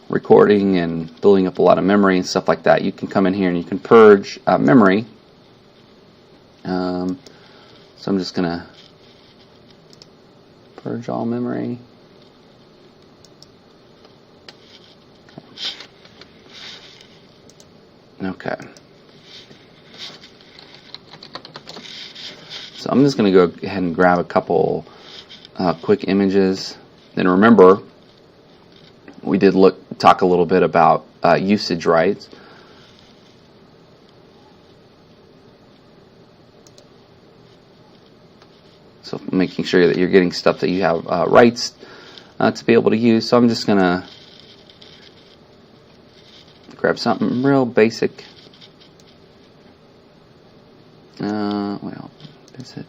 recording and building up a lot of memory and stuff like that, you can come in here and you can purge memory. So I'm just going to purge all memory. Okay. So I'm just going to go ahead and grab a couple quick images. Then remember, we did talk a little bit about usage rights. So making sure that you're getting stuff that you have rights to be able to use. So I'm just going to grab something real basic. Well, is it?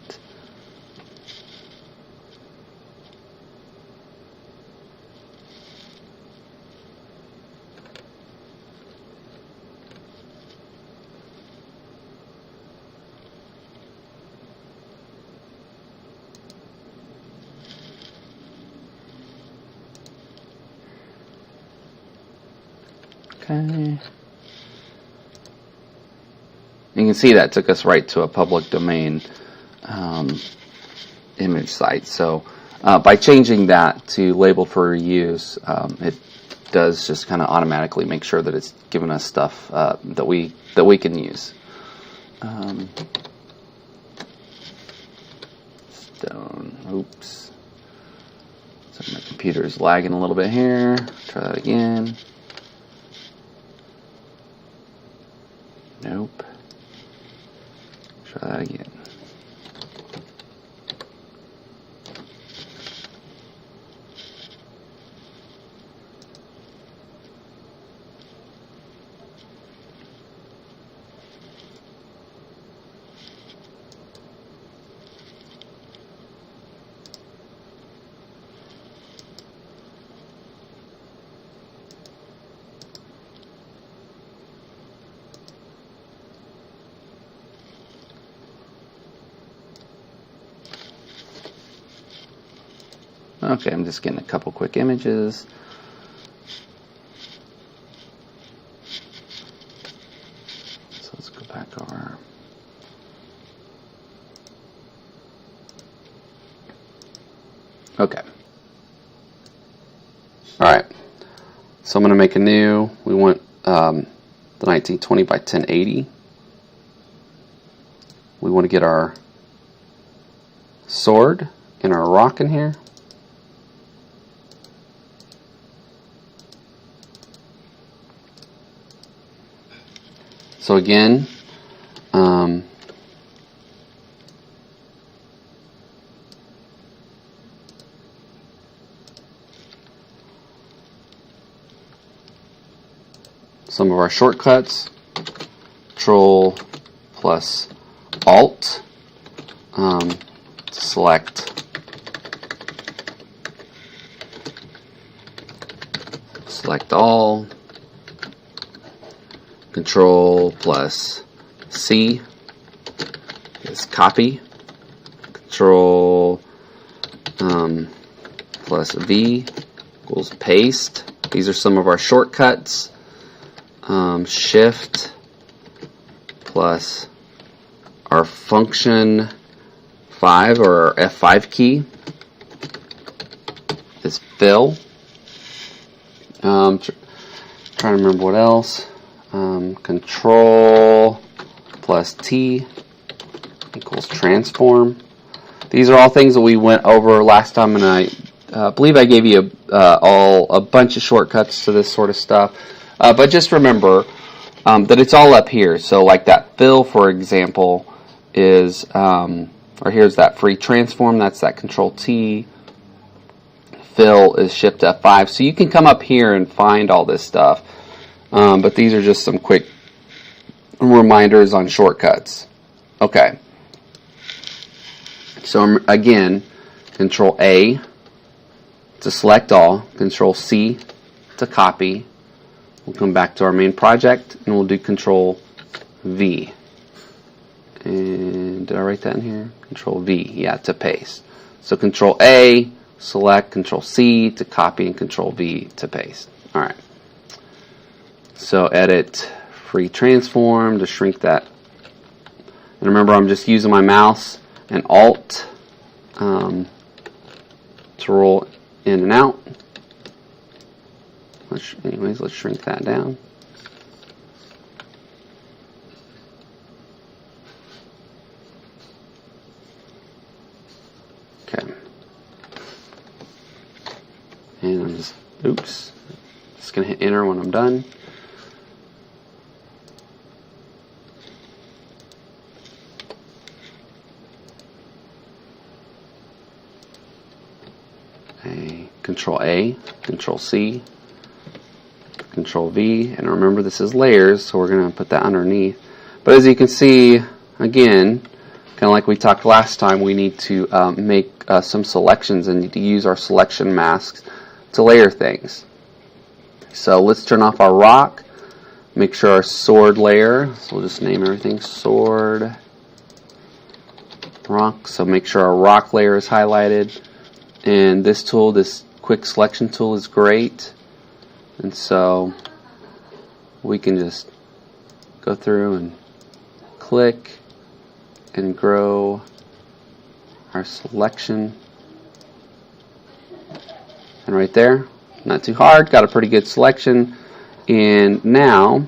Okay. You can see that took us right to a public domain image site. So by changing that to label for reuse, it does just kind of automatically make sure that it's giving us stuff that we can use. Stone. Oops. So my computer is lagging a little bit here. Try that again. Nope. Try that again. Okay, I'm just getting a couple quick images. over. Okay. Alright. So I'm going to make a new, we want the 1920 by 1080. We want to get our sword and our rock in here. So again, some of our shortcuts, Control plus Alt, select all, Control plus C is copy, Control plus V equals paste. These are some of our shortcuts. Shift plus our function 5 or our F5 key is fill. Trying to remember what else. Control plus T equals transform. These are all things that we went over last time, and I believe I gave you a bunch of shortcuts to this sort of stuff. But just remember that it's all up here. So like that fill, for example, is, or here's that free transform, that's that Control T. Fill is Shift F5. So you can come up here and find all this stuff. But these are just some quick reminders on shortcuts. Okay. So again, Control A to select all, Control C to copy. We'll come back to our main project and we'll do Control V. And did I write that in here? Control V, yeah, to paste. So Control A, select, Control C to copy, and Control V to paste. Alright. So edit free transform to shrink that. And remember, I'm just using my mouse and Alt to roll in and out. Anyways, let's shrink that down. Okay. And I'm just going to hit enter when I'm done. Control A, Control C, Control V, and remember this is layers, so we're going to put that underneath. But as you can see, again, kind of like we talked last time, we need to make some selections and need to use our selection masks to layer things. So let's turn off our rock, make sure our sword layer, so we'll just name everything sword, rock, so make sure our rock layer is highlighted. And this tool, this quick selection tool, is great. And so we can just go through and click and grow our selection. And right there, not too hard, got a pretty good selection. And now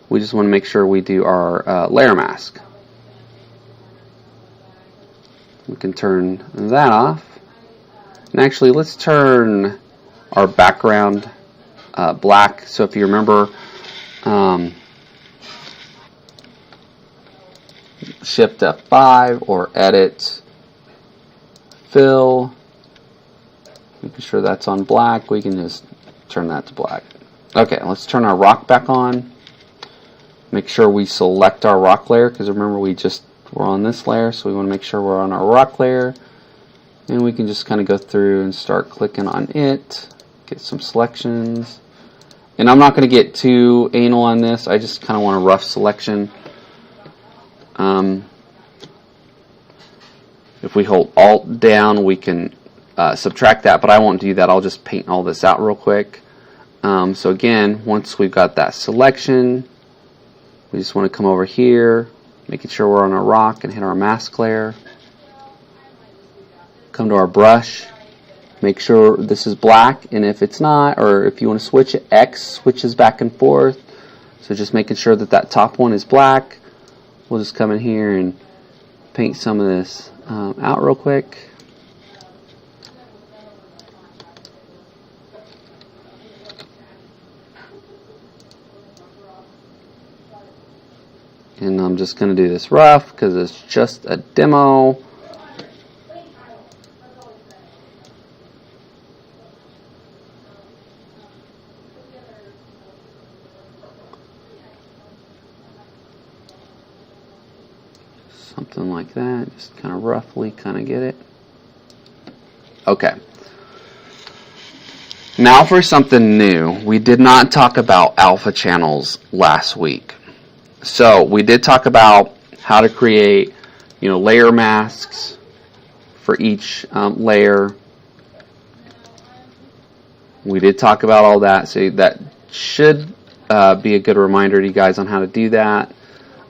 we just want to make sure we do our layer mask. We can turn that off. And actually, let's turn our background black. So if you remember, Shift F5 or Edit, Fill, making sure that's on black. We can just turn that to black. Okay, let's turn our rock back on. Make sure we select our rock layer, because remember we're on this layer, so we want to make sure we're on our rock layer. And we can just kind of go through and start clicking on it, get some selections. And I'm not going to get too anal on this, I just kind of want a rough selection. If we hold Alt down, we can subtract that, but I won't do that. I'll just paint all this out real quick. So again, once we've got that selection, We just want to come over here, making sure we're on our rock, and hit our mask layer. Come to our brush, make sure this is black, and if it's not, or if you want to switch it, X switches back and forth. So just making sure that that top one is black. We'll just come in here and paint some of this out real quick. And I'm just going to do this rough because it's just a demo. Something like that, just kind of roughly kind of get it. Okay. Now for something new. We did not talk about alpha channels last week. So we did talk about how to create, layer masks for each layer. We did talk about all that, so that should be a good reminder to you guys on how to do that.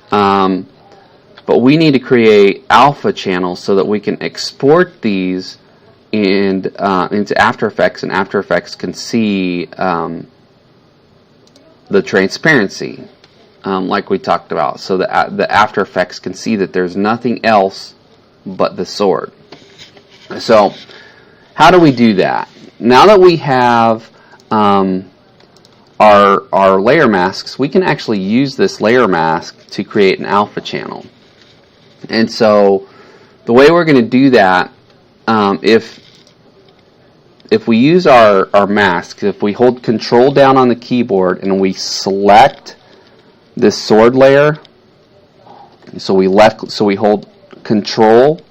But we need to create alpha channels so that we can export these into After Effects, and After Effects can see the transparency. Like we talked about, so that the After Effects can see that there's nothing else but the sword. So how do we do that? Now that we have our layer masks, we can actually use this layer mask to create an alpha channel. And so the way we're going to do that, if we use our mask, if we hold Control down on the keyboard and we select this sword layer, so we hold Control,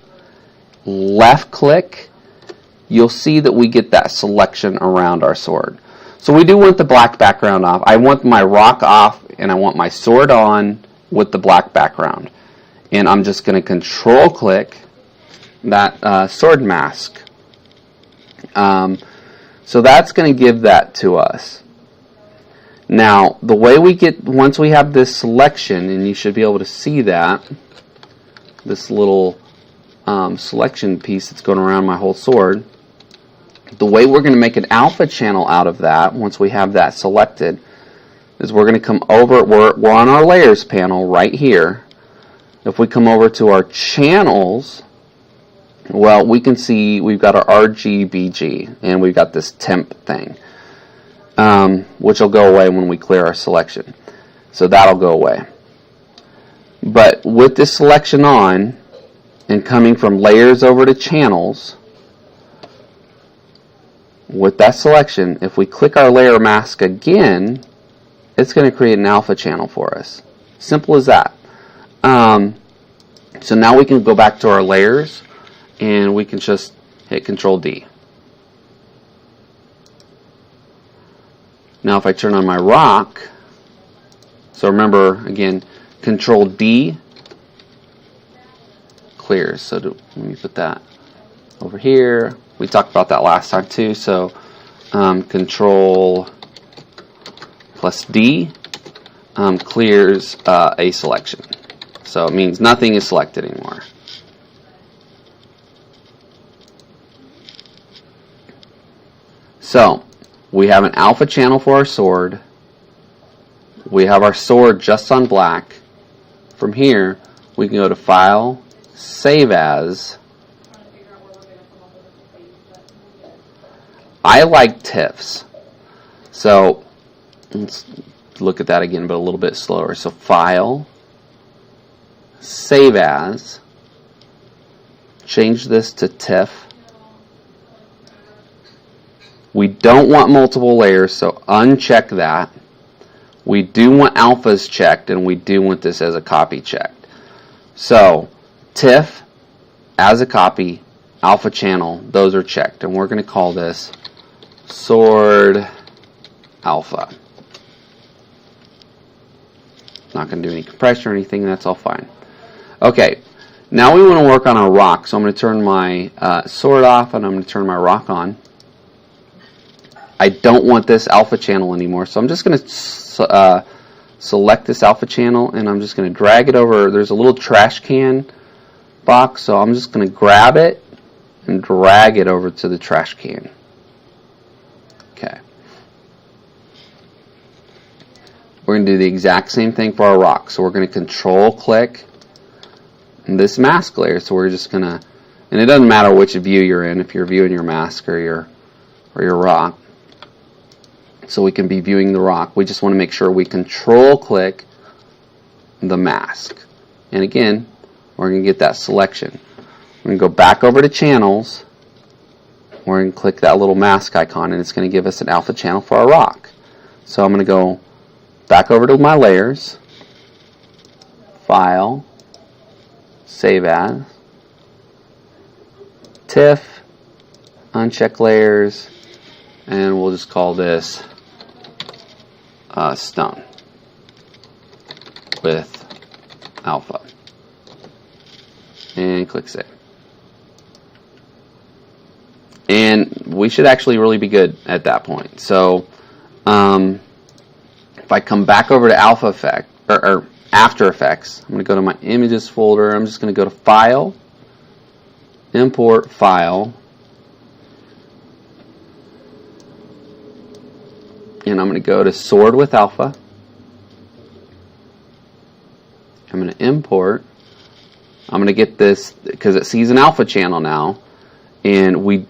left click, you'll see that we get that selection around our sword. So we do want the black background off. I want my rock off, and I want my sword on with the black background. And I'm just going to Control click that sword mask. So that's going to give that to us. Now, the way we get, once we have this selection, and you should be able to see that, this little selection piece that's going around my whole sword, the way we're going to make an alpha channel out of that, once we have that selected, is we're going to come over, we're on our layers panel right here. If we come over to our channels, well, we can see we've got our RGBG, and we've got this temp thing. Which will go away when we clear our selection. So that'll go away. But with this selection on, and coming from layers over to channels, with that selection, if we click our layer mask again, it's going to create an alpha channel for us. Simple as that. So now we can go back to our layers, and we can just hit Control D. Now if I turn on my rock, so remember again, Control D clears. So let me put that over here. We talked about that last time too. So Control plus D clears a selection. So it means nothing is selected anymore. So we have an alpha channel for our sword. We have our sword just on black. From here, we can go to File, Save As. I like TIFFs. So let's look at that again, but a little bit slower. So File, Save As. Change this to TIFF. We don't want multiple layers, so uncheck that. We do want alphas checked, and we do want this as a copy checked. So TIFF as a copy, alpha channel, those are checked, and we're going to call this Sword Alpha. Not going to do any compression or anything, that's all fine. Okay, now we want to work on our rock, so I'm going to turn my sword off, and I'm going to turn my rock on. I don't want this alpha channel anymore, so I'm just going to select this alpha channel, and I'm just going to drag it over. There's a little trash can box, so I'm just going to grab it and drag it over to the trash can. Okay. We're going to do the exact same thing for our rock. So we're going to control click this mask layer. So we're just going to, and it doesn't matter which view you're in, if you're viewing your mask or your rock. So we can be viewing the rock. We just want to make sure we control click the mask. And again, we're going to get that selection. We're going to go back over to channels. We're going to click that little mask icon, and it's going to give us an alpha channel for our rock. So I'm going to go back over to my layers, File, Save As, TIFF, uncheck layers, and we'll just call this stone with alpha. And click Save. And we should actually really be good at that point. So if I come back over to Alpha Effect or After Effects, I'm going to go to my Images folder. I'm just going to go to File, Import File, and I'm going to go to Sword with Alpha. I'm going to import. I'm going to get this because it sees an alpha channel now, and we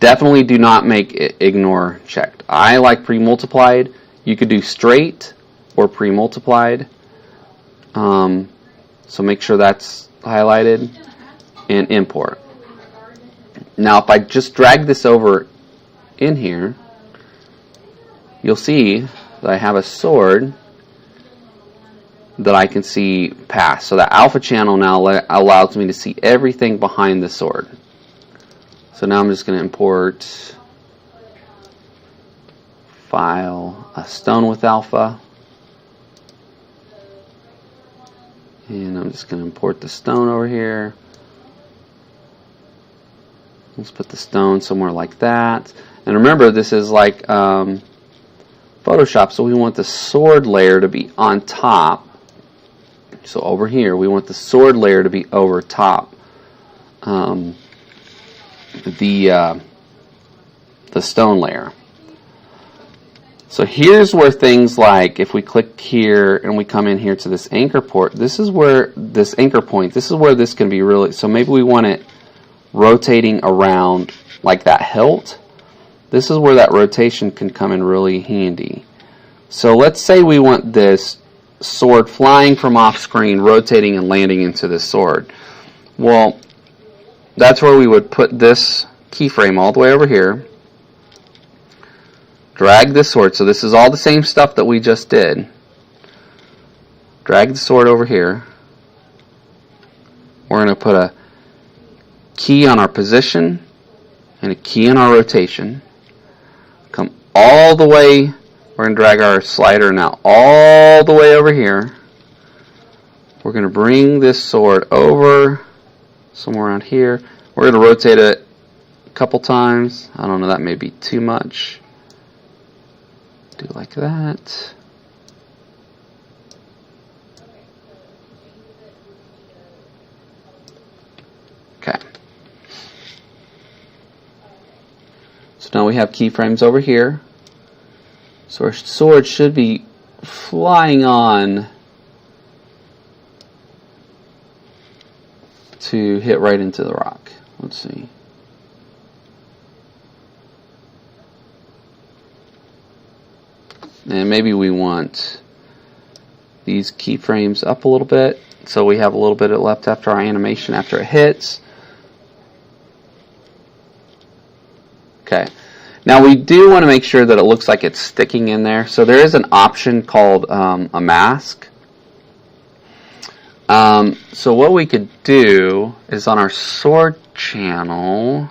definitely do not make ignore checked. I like pre-multiplied. You could do straight or pre-multiplied. So make sure that's highlighted, and import. Now if I just drag this over in here, you'll see that I have a sword that I can see past. So that alpha channel now allows me to see everything behind the sword. So now I'm just going to import File, a stone with alpha, and I'm just going to import the stone over here. Let's put the stone somewhere like that. And remember, this is like Photoshop, so we want the sword layer to be on top. So over here, we want the sword layer to be over top the stone layer. So here's where things like, if we click here and we come in here to this anchor port, this is where this anchor point, this is where this can be really, so maybe we want it rotating around like that hilt. This is where that rotation can come in really handy. So let's say we want this sword flying from off screen, rotating and landing into this sword. Well, that's where we would put this keyframe all the way over here. Drag this sword. So this is all the same stuff that we just did. Drag the sword over here. We're going to put a key on our position and a key on our rotation. Come all the way. We're going to drag our slider now all the way over here. We're going to bring this sword over somewhere around here. We're going to rotate it a couple times. I don't know, that may be too much. Do it like that. Okay. So now we have keyframes over here. So our sword should be flying on to hit right into the rock. Let's see. And maybe we want these keyframes up a little bit so we have a little bit left after our animation after it hits. Okay. Now we do want to make sure that it looks like it's sticking in there. So there is an option called a mask. So what we could do is on our sword channel,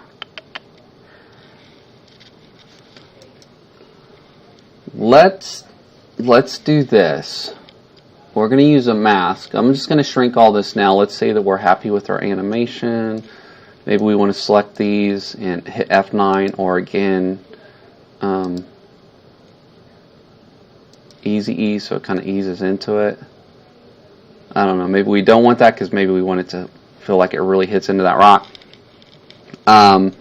let's do this. We're going to use a mask. I'm just going to shrink all this now. Let's say that we're happy with our animation. Maybe we want to select these and hit F9, or again, easy ease, so it kind of eases into it. I don't know, maybe we don't want that because maybe we want it to feel like it really hits into that rock. But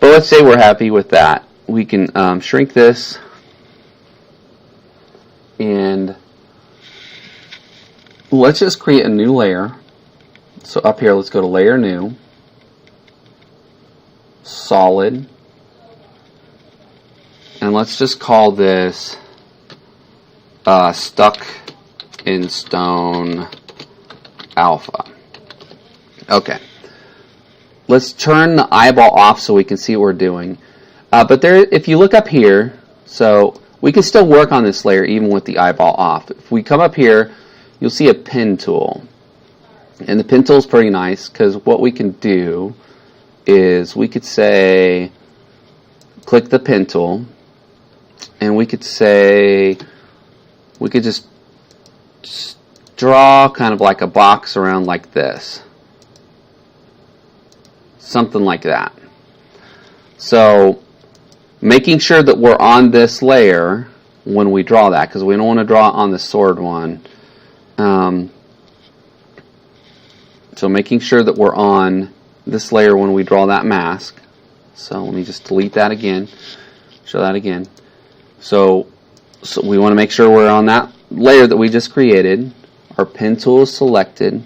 let's say we're happy with that. We can shrink this, and let's just create a new layer. So up here, let's go to Layer New, Solid, and let's just call this Stuck in Stone Alpha. Okay. Let's turn the eyeball off so we can see what we're doing. But there, if you look up here, so we can still work on this layer even with the eyeball off. If we come up here, you'll see a pen tool. And the pen tool is pretty nice because what we can do is we could say, click the pen tool, and we could say, we could just draw kind of like a box around like this. Something like that. So making sure that we're on this layer when we draw that, because we don't want to draw on the sword one. So making sure that we're on this layer when we draw that mask. So let me just delete that again, show that again. So we want to make sure we're on that layer that we just created. Our pen tool is selected, and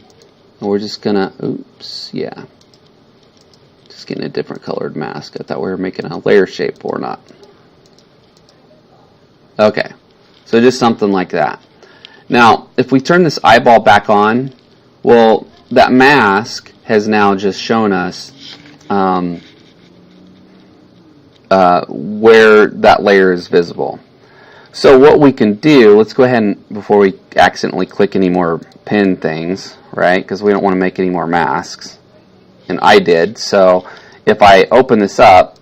we're just gonna, oops, yeah. Just getting a different colored mask. I thought we were making a layer shape or not. Okay, so just something like that. Now, if we turn this eyeball back on, well, that mask has now just shown us where that layer is visible. So what we can do, let's go ahead and, before we accidentally click any more pen things, right, because we don't want to make any more masks, and I did, so if I open this up,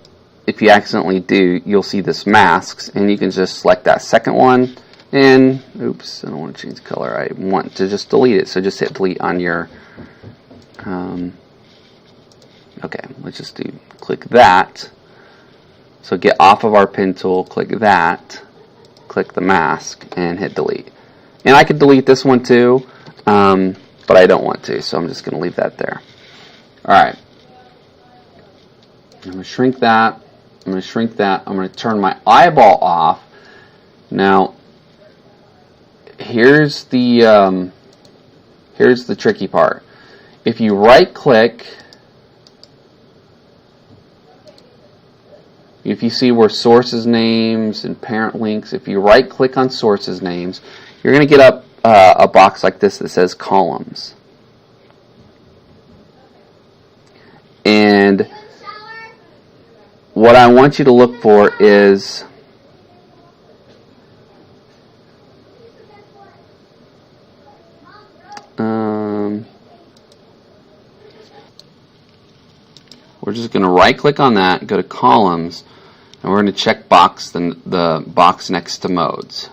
if you accidentally do, you'll see this masks, and you can just select that second one, and, oops, I don't want to change the color, I want to just delete it, so just hit delete on your, okay, let's just do, click that, so get off of our pen tool, click that, click the mask, and hit delete. And I could delete this one too, but I don't want to, so I'm just going to leave that there. Alright, I'm going to shrink that, I'm going to shrink that, I'm going to turn my eyeball off. Now, here's the tricky part. If you right click, if you see where sources names and parent links, if you right click on sources names, you're going to get up a box like this that says columns. And what I want you to look for is we're just going to right click on that, go to columns, and we're going to check box the box next to modes.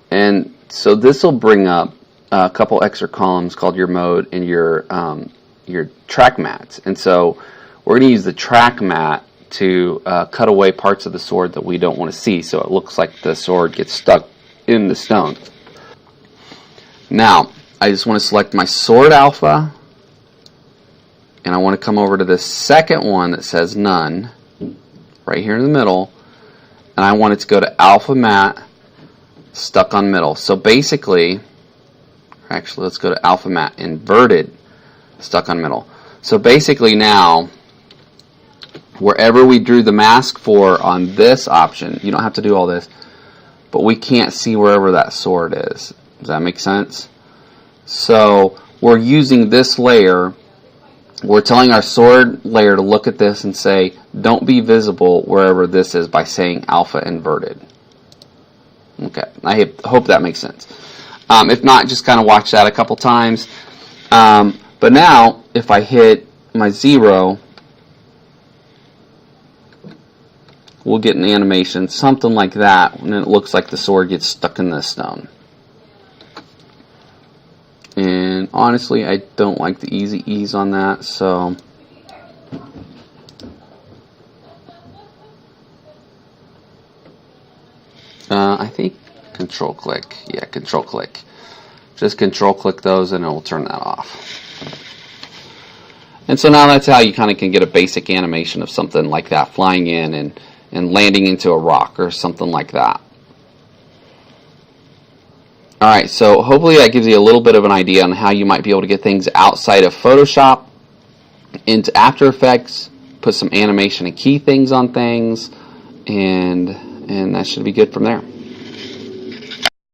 And so this will bring up a couple extra columns called your mode and your track mats. And so we're going to use the track mat to cut away parts of the sword that we don't want to see, so it looks like the sword gets stuck in the stone. Now, I just want to select my sword alpha, and I want to come over to the second one that says none, right here in the middle, and I want it to go to alpha mat, stuck on middle. So basically, actually let's go to alpha mat, inverted, stuck on middle. So basically now, wherever we drew the mask for on this option, you don't have to do all this, but we can't see wherever that sword is. Does that make sense? So we're using this layer. We're telling our sword layer to look at this and say, don't be visible wherever this is by saying alpha inverted. Okay, I hope that makes sense. If not, just kind of watch that a couple times. But now, if I hit my 0, we'll get an animation, something like that, and it looks like the sword gets stuck in the stone. And honestly, I don't like the easy ease on that, so I think control click. Yeah, control click. Just control click those and it will turn that off. And so now that's how you kind of can get a basic animation of something like that, flying in and landing into a rock or something like that. Alright, so hopefully that gives you a little bit of an idea on how you might be able to get things outside of Photoshop into After Effects, put some animation and key things on things, and that should be good from there.